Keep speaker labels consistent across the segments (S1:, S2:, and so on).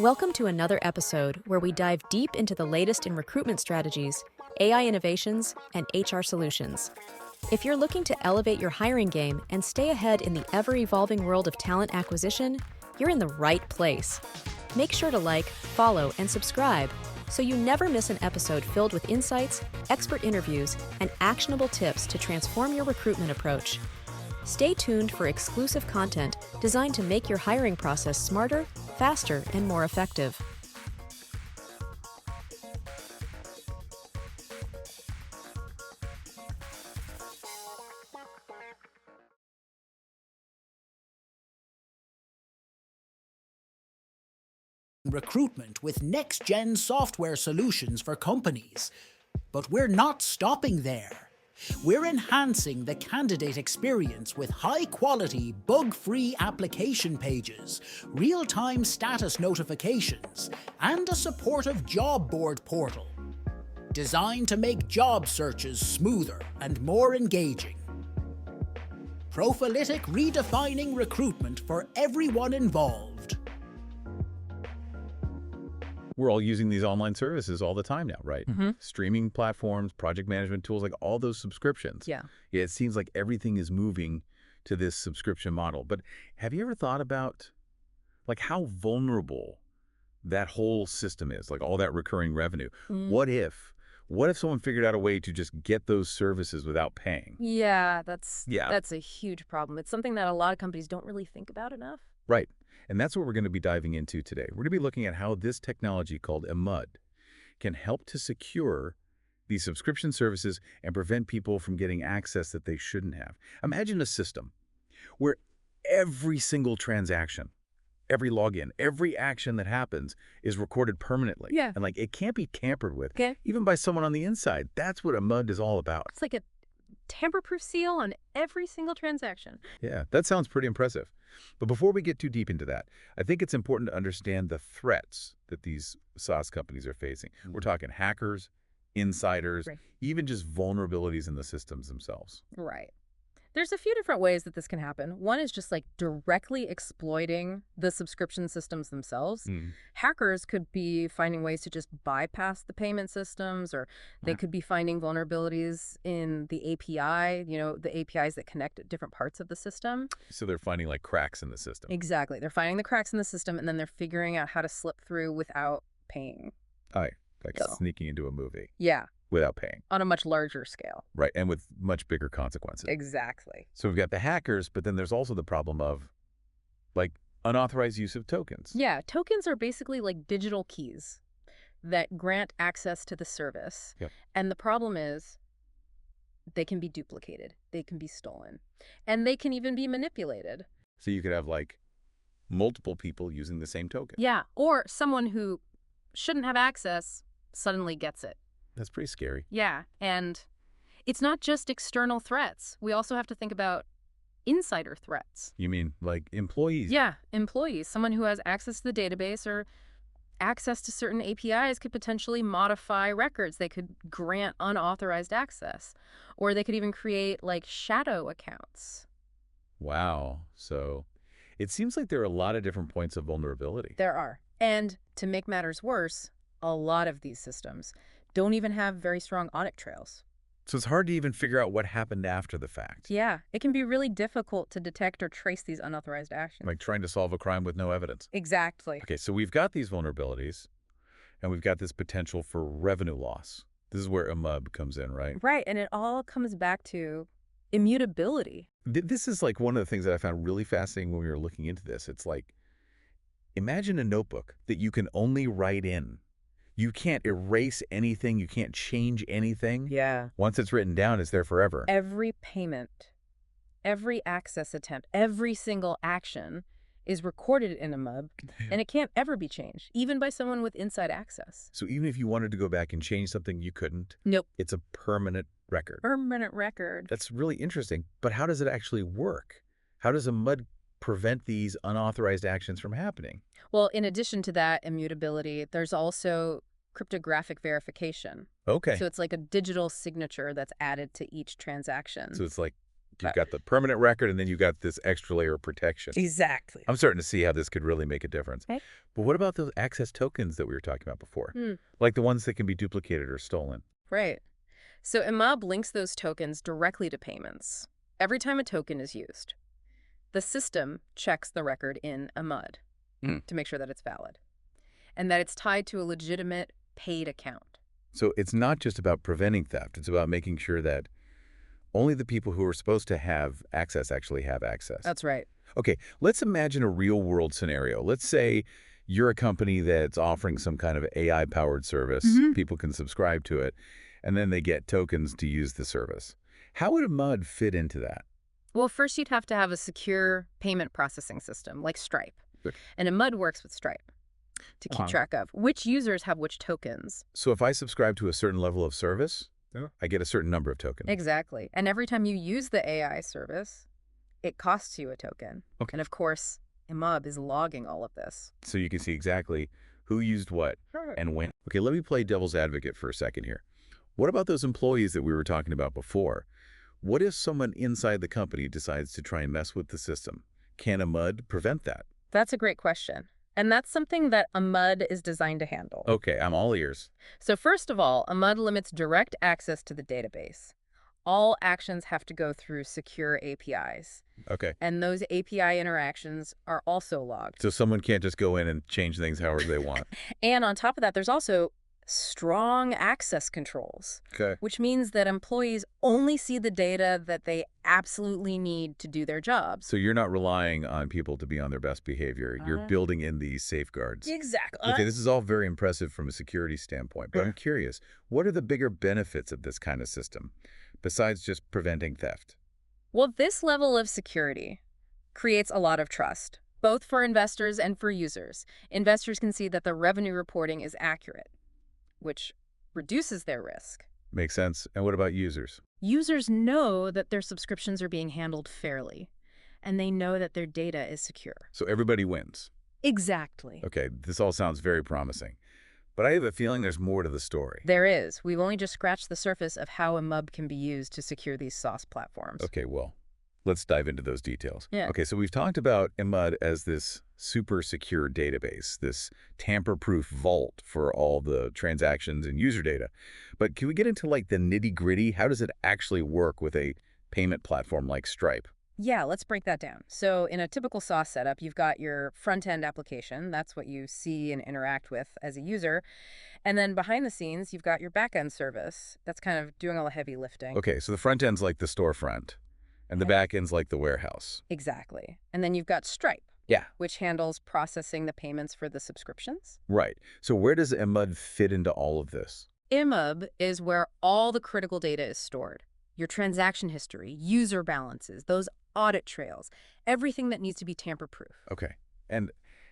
S1: Welcome to another episode where we dive deep into the latest in recruitment strategies, AI innovations, and HR solutions. If you're looking to elevate your hiring game and stay ahead in the ever-evolving world of talent acquisition, you're in the right place. Make sure to like, follow, and subscribe so you never miss an episode filled with insights, expert interviews, and actionable tips to transform your recruitment approach. Stay tuned for exclusive content designed to make your hiring process smarter, faster, and more effective.
S2: Recruitment with next-gen software solutions for companies. But we're not stopping there. We're enhancing the candidate experience with high-quality, bug-free application pages, real-time status notifications, and a supportive job board portal, designed to make job searches smoother and more engaging. Profilytic, redefining recruitment for everyone involved.
S3: We're all using these online services all the time now, right? Streaming platforms, project management tools, like all those subscriptions.
S4: Yeah,
S3: it seems like everything is moving to this subscription model. But have you ever thought about like how vulnerable that whole system is, like all that recurring revenue? What if someone figured out a way to just get those services without paying?
S4: Yeah, that's a huge problem. It's something that a lot of companies don't really think about enough.
S3: Right. And that's what we're going to be diving into today. We're going to be looking at how this technology called immud can help to secure these subscription services and prevent people from getting access that they shouldn't have. Imagine a system where every single transaction, every login, every action that happens is recorded permanently.
S4: Yeah.
S3: And like it can't be tampered with,
S4: Okay.
S3: even by someone on the inside. That's what immud is all about.
S4: It's like a tamper-proof seal on every single transaction.
S3: Yeah, that sounds pretty impressive. But before we get too deep into that, I think it's important to understand the threats that these SaaS companies are facing. We're talking hackers, insiders,
S4: Right.
S3: even just vulnerabilities in the systems themselves.
S4: Right. There's a few different ways that this can happen. One is just like directly exploiting the subscription systems themselves. Hackers could be finding ways to just bypass the payment systems, or they could be finding vulnerabilities in the API, the APIs that connect at different parts of the system.
S3: So they're finding like cracks in the system.
S4: Exactly. They're finding the cracks in the system, and then they're figuring out how to slip through without paying.
S3: Like
S4: So.
S3: sneaking into a movie
S4: Yeah,
S3: without paying.
S4: on a much larger scale.
S3: Right, and with much bigger consequences.
S4: Exactly.
S3: So we've got the hackers, but then there's also the problem of like unauthorized use of tokens.
S4: Yeah, tokens are basically like digital keys that grant access to the service.
S3: Yep.
S4: And the problem is they can be duplicated, they can be stolen, and they can even be manipulated.
S3: So you could have like multiple people using the same token.
S4: Yeah, or someone who shouldn't have access suddenly gets it.
S3: That's pretty scary.
S4: Yeah, and it's not just external threats. We also have to think about insider threats.
S3: You mean like employees?
S4: Yeah, employees. Someone who has access to the database or access to certain APIs could potentially modify records. They could grant unauthorized access, or they could even create like shadow accounts.
S3: Wow. So it seems like there are a lot of different points of vulnerability.
S4: There are. And to make matters worse, a lot of these systems don't even have very strong audit trails.
S3: So it's hard to even figure out what happened after the fact.
S4: Yeah, it can be really difficult to detect or trace these unauthorized actions.
S3: Like trying to solve a crime with no evidence.
S4: Exactly.
S3: Okay, so we've got these vulnerabilities, and we've got this potential for revenue loss. This is where immud comes in, right?
S4: Right, and it all comes back to immutability.
S3: This is like one of the things that I found really fascinating when we were looking into this. It's like, imagine a notebook that you can only write in. You can't erase anything. You can't change anything.
S4: Yeah.
S3: Once it's written down, it's there forever.
S4: Every payment, every access attempt, every single action is recorded in immud, and it can't ever be changed, even by someone with inside access.
S3: So even if you wanted to go back and change something, you couldn't.
S4: Nope.
S3: It's a permanent record.
S4: Permanent record.
S3: That's really interesting. But how does it actually work? How does immud prevent these unauthorized actions from happening?
S4: Well, in addition to that immutability, there's also cryptographic verification.
S3: Okay.
S4: So it's like a digital signature that's added to each transaction.
S3: So it's like You've got the permanent record, and then you've got this extra layer of protection.
S4: Exactly.
S3: I'm starting to see how this could really make a difference.
S4: Okay.
S3: But what about those access tokens that we were talking about before? Like the ones that can be duplicated or stolen?
S4: Right. So immud links those tokens directly to payments. Every time a token is used, the system checks the record in immud to make sure that it's valid and that it's tied to a legitimate paid account.
S3: So it's not just about preventing theft. It's about making sure that only the people who are supposed to have access actually have access.
S4: That's right.
S3: Okay, let's imagine a real-world scenario. Let's say you're a company that's offering some kind of AI-powered service. People can subscribe to it, and then they get tokens to use the service. How would immud fit into that?
S4: Well, first you'd have to have a secure payment processing system like Stripe.
S3: Good.
S4: And immud works with Stripe to keep track of which users have which tokens.
S3: So if I subscribe to a certain level of service, I get a certain number of tokens.
S4: Exactly. And every time you use the AI service, it costs you a token.
S3: Okay.
S4: And of course, immud is logging all of this.
S3: So you can see exactly who used what and when. Okay, let me play devil's advocate for a second here. What about those employees that we were talking about before? What if someone inside the company decides to try and mess with the system? Can immud prevent that?
S4: That's a great question. And that's something that immud is designed to handle.
S3: Okay, I'm all ears.
S4: So first of all, immud limits direct access to the database. All actions have to go through secure APIs.
S3: Okay.
S4: And those API interactions are also logged.
S3: So someone can't just go in and change things however they want.
S4: And on top of that, there's also strong access controls,
S3: Okay.
S4: which means that employees only see the data that they absolutely need to do their jobs.
S3: So you're not relying on people to be on their best behavior. You're building in these safeguards.
S4: Exactly.
S3: Okay, this is all very impressive from a security standpoint, but I'm curious, what are the bigger benefits of this kind of system, besides just preventing theft?
S4: Well, this level of security creates a lot of trust, both for investors and for users. Investors can see that the revenue reporting is accurate, which reduces their risk.
S3: Makes sense. And what about users?
S4: Users know that their subscriptions are being handled fairly, and they know that their data is secure.
S3: So everybody wins.
S4: Exactly.
S3: Okay, this all sounds very promising. But I have a feeling there's more to the story.
S4: There is. We've only just scratched the surface of how immud can be used to secure these SaaS platforms.
S3: Okay, well, let's dive into those details.
S4: Yeah.
S3: Okay, so we've talked about immud as this super secure database, this tamper-proof vault for all the transactions and user data. But can we get into like the nitty-gritty? How does it actually work with a payment platform like Stripe?
S4: Yeah, let's break that down. So in a typical SaaS setup, you've got your front-end application. That's what you see and interact with as a user. And then behind the scenes, you've got your back-end service. That's kind of doing all the heavy lifting.
S3: Okay, so the front end's like the storefront, and the back end's like the warehouse.
S4: Exactly. And then you've got Stripe.
S3: Yeah.
S4: Which handles processing the payments for the subscriptions.
S3: Right. So where does immud fit into all of this?
S4: immud is where all the critical data is stored. Your transaction history, user balances, those audit trails, everything that needs to be tamper-proof.
S3: Okay. And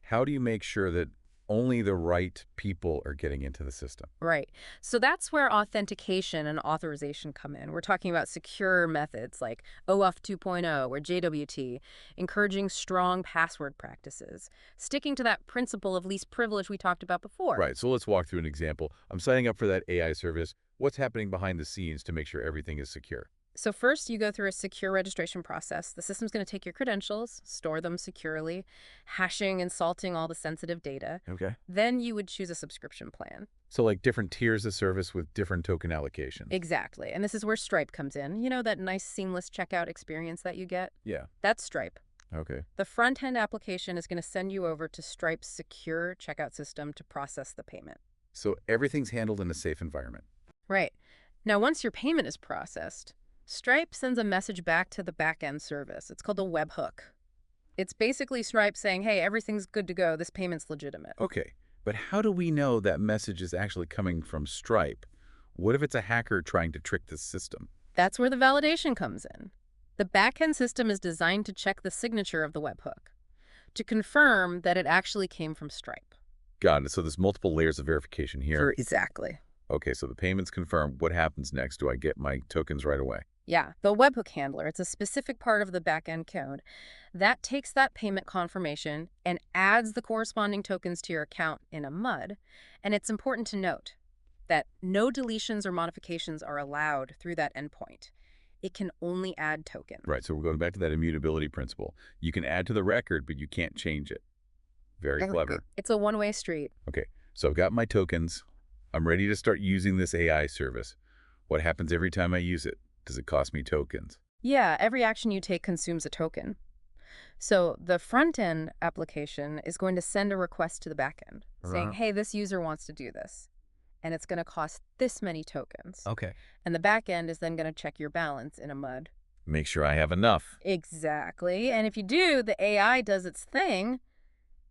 S3: how do you make sure that only the right people are getting into the system?
S4: Right. So that's where authentication and authorization come in. We're talking about secure methods like OAuth 2.0 or JWT, encouraging strong password practices, sticking to that principle of least privilege we talked about before.
S3: Right. So let's walk through an example. I'm signing up for that AI service. What's happening behind the scenes to make sure everything is secure?
S4: So first, you go through a secure registration process. The system's going to take your credentials, store them securely, hashing and salting all the sensitive data.
S3: Okay.
S4: Then you would choose a subscription plan.
S3: So like different tiers of service with different token allocations.
S4: Exactly. And this is where Stripe comes in. You know, that nice seamless checkout experience that you get?
S3: Yeah.
S4: That's Stripe.
S3: Okay.
S4: The front-end application is going to send you over to Stripe's secure checkout system to process the payment.
S3: So everything's handled in a safe environment.
S4: Right. Now, once your payment is processed, Stripe sends a message back to the back-end service. It's called a webhook. It's basically Stripe saying, hey, everything's good to go. This payment's legitimate.
S3: Okay. But how do we know that message is actually coming from Stripe? What if it's a hacker trying to trick the system?
S4: That's where the validation comes in. The back-end system is designed to check the signature of the webhook, to confirm that it actually came from Stripe.
S3: Got it. So there's multiple layers of verification here.
S4: Exactly.
S3: Okay, so the payment's confirmed. What happens next? Do I get my tokens right away?
S4: Yeah, the webhook handler, it's a specific part of the back-end code that takes that payment confirmation and adds the corresponding tokens to your account in immud. And it's important to note that no deletions or modifications are allowed through that endpoint. It can only add tokens.
S3: Right, so we're going back to that immutability principle. You can add to the record, but you can't change it. Very clever.
S4: It's a one-way street.
S3: Okay, so I've got my tokens. I'm ready to start using this AI service. What happens every time I use it? Does it cost me tokens?
S4: Yeah, every action you take consumes a token. So the front-end application is going to send a request to the back-end saying, hey, this user wants to do this, and it's going to cost this many tokens.
S3: Okay.
S4: And the back-end is then going to check your balance in immud.
S3: Make sure I have enough.
S4: Exactly. And if you do, the AI does its thing,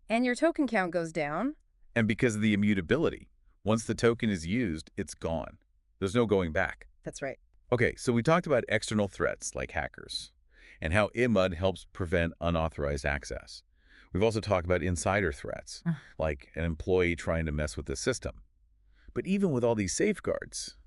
S4: and your token count goes down.
S3: And because of the immutability, once the token is used, it's gone. There's no going back.
S4: That's right.
S3: Okay, so we talked about external threats like hackers and how immud helps prevent unauthorized access. We've also talked about insider threats, like an employee trying to mess with the system. But even with all these safeguards,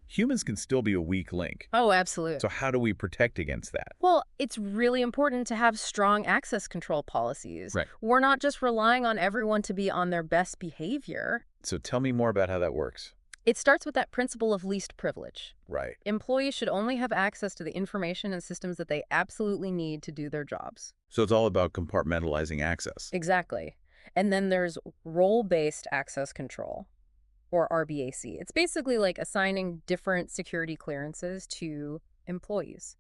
S3: humans can still be a weak link.
S4: Oh, absolutely.
S3: So how do we protect against that?
S4: Well, it's really important to have strong access control policies.
S3: Right.
S4: We're not just relying on everyone to be on their best behavior.
S3: So tell me more about how that works.
S4: It starts with that principle of least privilege.
S3: Right.
S4: Employees should only have access to the information and systems that they absolutely need to do their jobs.
S3: So it's all about compartmentalizing access.
S4: Exactly. And then there's role-based access control, or RBAC. It's basically like assigning different security clearances to employees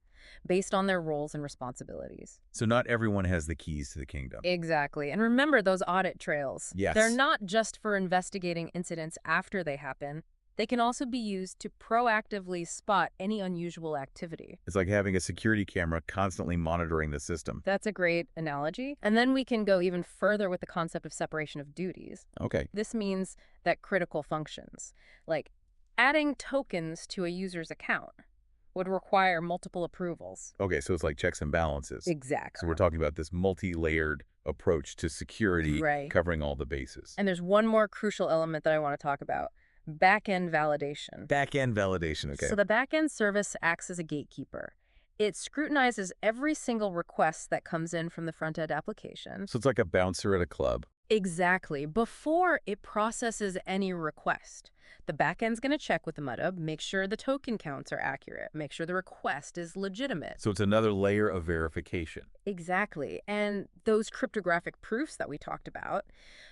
S4: based on their roles and responsibilities.
S3: So not everyone has the keys to the kingdom.
S4: Exactly. And remember those audit trails.
S3: Yes.
S4: They're not just for investigating incidents after they happen. They can also be used to proactively spot any unusual activity.
S3: It's like having a security camera constantly monitoring the system.
S4: That's a great analogy. And then we can go even further with the concept of separation of duties.
S3: Okay.
S4: This means that critical functions, like adding tokens to a user's account, would require multiple approvals.
S3: Okay, so it's like checks and balances.
S4: Exactly.
S3: So we're talking about this multi-layered approach to security,
S4: Right.
S3: covering all the bases.
S4: And there's one more crucial element that I want to talk about. Back-end validation.
S3: Back-end validation, okay.
S4: So the back-end service acts as a gatekeeper. It scrutinizes every single request that comes in from the front-end application.
S3: So it's like a bouncer at a club.
S4: Exactly. Before it processes any request, the back-end's going to check with the immudb, make sure the token counts are accurate, make sure the request is legitimate.
S3: So it's another layer of verification.
S4: Exactly. And those cryptographic proofs that we talked about,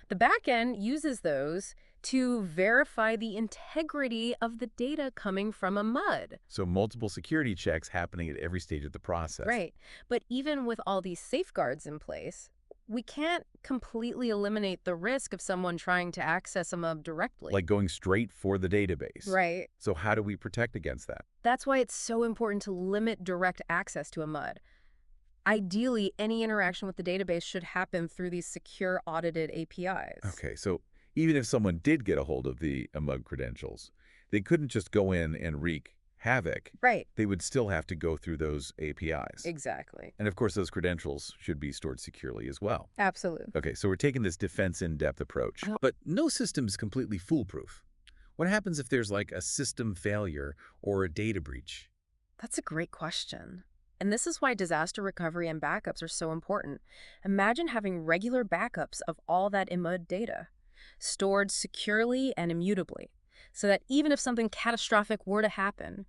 S4: the back-end uses those to verify the integrity of the data coming from immud.
S3: So multiple security checks happening at every stage of the process.
S4: Right. But even with all these safeguards in place, we can't completely eliminate the risk of someone trying to access immud directly.
S3: Like going straight for the database.
S4: Right.
S3: So how do we protect against that?
S4: That's why it's so important to limit direct access to immud. Ideally, any interaction with the database should happen through these secure audited APIs.
S3: Okay, so even if someone did get a hold of the immud credentials, they couldn't just go in and wreak havoc.
S4: Right.
S3: They would still have to go through those APIs.
S4: Exactly.
S3: And of course, those credentials should be stored securely as well.
S4: Absolutely.
S3: Okay, so we're taking this defense in-depth approach. But no system is completely foolproof. What happens if there's like a system failure or a data breach?
S4: That's a great question. And this is why disaster recovery and backups are so important. Imagine having regular backups of all that immud data, stored securely and immutably, so that even if something catastrophic were to happen,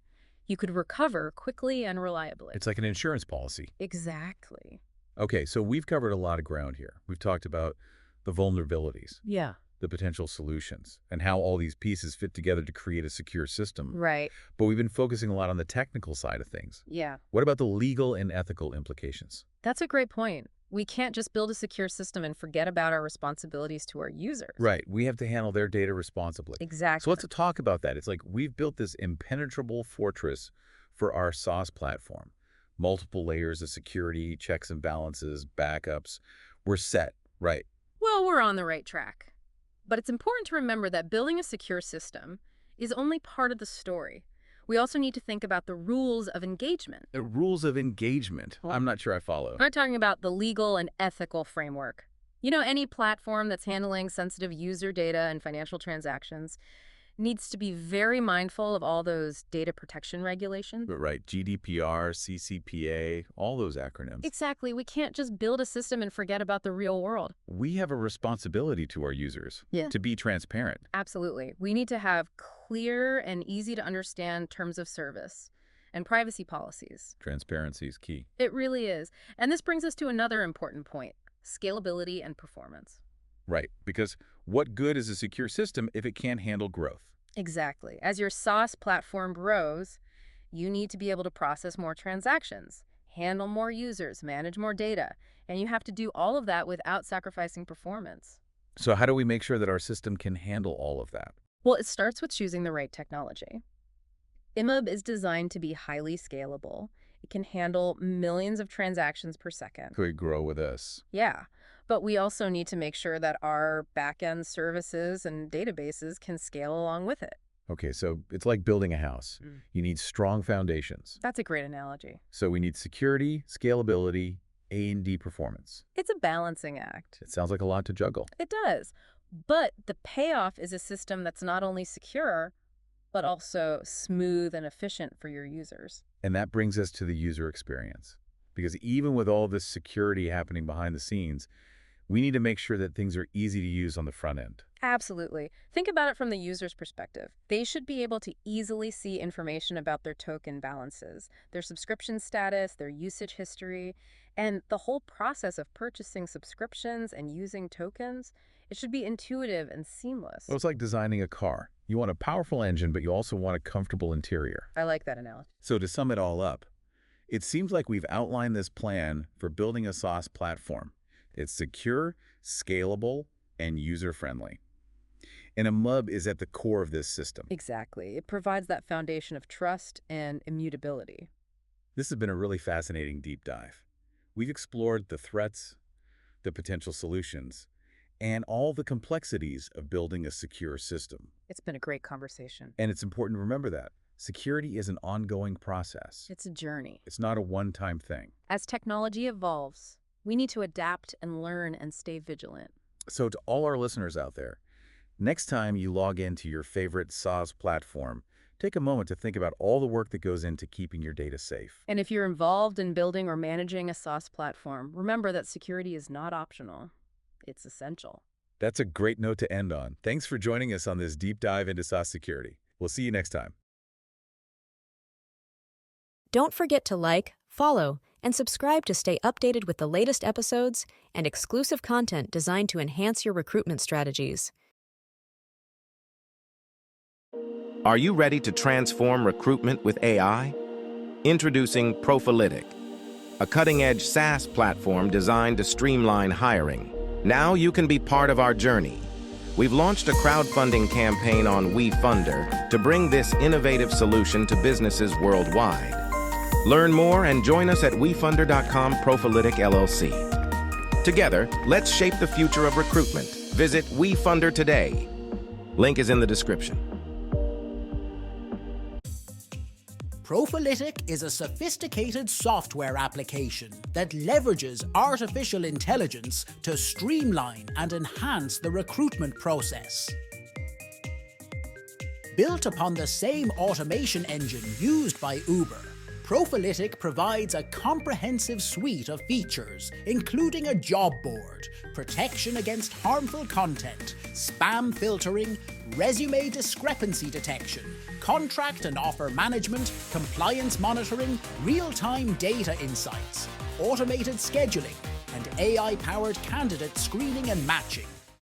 S4: you could recover quickly and reliably.
S3: It's like an insurance policy.
S4: Exactly.
S3: Okay, so we've covered a lot of ground here. We've talked about the vulnerabilities,
S4: Yeah.
S3: the potential solutions, and how all these pieces fit together to create a secure system.
S4: Right.
S3: But we've been focusing a lot on the technical side of things.
S4: Yeah.
S3: What about the legal and ethical implications?
S4: That's a great point. We can't just build a secure system and forget about our responsibilities to our users.
S3: Right, we have to handle their data responsibly.
S4: Exactly.
S3: So let's talk about that. It's like we've built this impenetrable fortress for our SaaS platform. Multiple layers of security, checks and balances, backups. We're set, right?
S4: Well, we're on the right track. But it's important to remember that building a secure system is only part of the story. We also need to think about the rules of engagement.
S3: The rules of engagement. I'm not sure I follow.
S4: I'm talking about the legal and ethical framework. You know, any platform that's handling sensitive user data and financial transactions needs to be very mindful of all those data protection regulations.
S3: Right, GDPR, CCPA, all those acronyms.
S4: Exactly. We can't just build a system and forget about the real world.
S3: We have a responsibility to our users to be transparent.
S4: Absolutely. We need to have clear and easy to understand terms of service and privacy policies.
S3: Transparency is key.
S4: It really is. And this brings us to another important point, scalability and performance.
S3: Right, because what good is a secure system if it can't handle growth?
S4: Exactly. As your SaaS platform grows, you need to be able to process more transactions, handle more users, manage more data, and you have to do all of that without sacrificing performance.
S3: So how do we make sure that our system can handle all of that?
S4: Well, it starts with choosing the right technology. immudb is designed to be highly scalable. It can handle millions of transactions per second.
S3: Could grow with us.
S4: Yeah, but we also need to make sure that our back-end services and databases can scale along with it.
S3: Okay, so it's like building a house. You need strong foundations.
S4: That's a great analogy.
S3: So we need security, scalability, A&D performance.
S4: It's a balancing act.
S3: It sounds like a lot to juggle.
S4: It does. But the payoff is a system that's not only secure, but also smooth and efficient for your users.
S3: And that brings us to the user experience. Because even with all this security happening behind the scenes, we need to make sure that things are easy to use on the front end.
S4: Absolutely. Think about it from the user's perspective. They should be able to easily see information about their token balances, their subscription status, their usage history, and the whole process of purchasing subscriptions and using tokens. It should be intuitive and seamless.
S3: Well, it's like designing a car. You want a powerful engine, but you also want a comfortable interior.
S4: I like that analogy.
S3: So to sum it all up, it seems like we've outlined this plan for building a SaaS platform. It's secure, scalable, and user-friendly. And immudb is at the core of this system.
S4: Exactly. It provides that foundation of trust and immutability.
S3: This has been a really fascinating deep dive. We've explored the threats, the potential solutions, and all the complexities of building a secure system.
S4: It's been a great conversation.
S3: And it's important to remember that security is an ongoing process.
S4: It's a journey.
S3: It's not a one-time thing.
S4: As technology evolves, we need to adapt and learn and stay vigilant.
S3: So to all our listeners out there, next time you log into your favorite SaaS platform, take a moment to think about all the work that goes into keeping your data safe.
S4: And if you're involved in building or managing a SaaS platform, remember that security is not optional. It's essential.
S3: That's a great note to end on. Thanks for joining us on this deep dive into SaaS security. We'll see you next time.
S1: Don't forget to like, follow, and subscribe to stay updated with the latest episodes and exclusive content designed to enhance your recruitment strategies.
S5: Are you ready to transform recruitment with AI? Introducing Profilytic, a cutting-edge SaaS platform designed to streamline hiring. Now you can be part of our journey. We've launched a crowdfunding campaign on Wefunder to bring this innovative solution to businesses worldwide. Learn more and join us at wefunder.com Profilytic LLC. Together, let's shape the future of recruitment. Visit Wefunder today. Link is in the description.
S2: Profilytic is a sophisticated software application that leverages artificial intelligence to streamline and enhance the recruitment process. Built upon the same automation engine used by Uber, Profilytic provides a comprehensive suite of features, including a job board, protection against harmful content, spam filtering, resume discrepancy detection, contract and offer management, compliance monitoring, real-time data insights, automated scheduling, and AI-powered candidate screening and matching.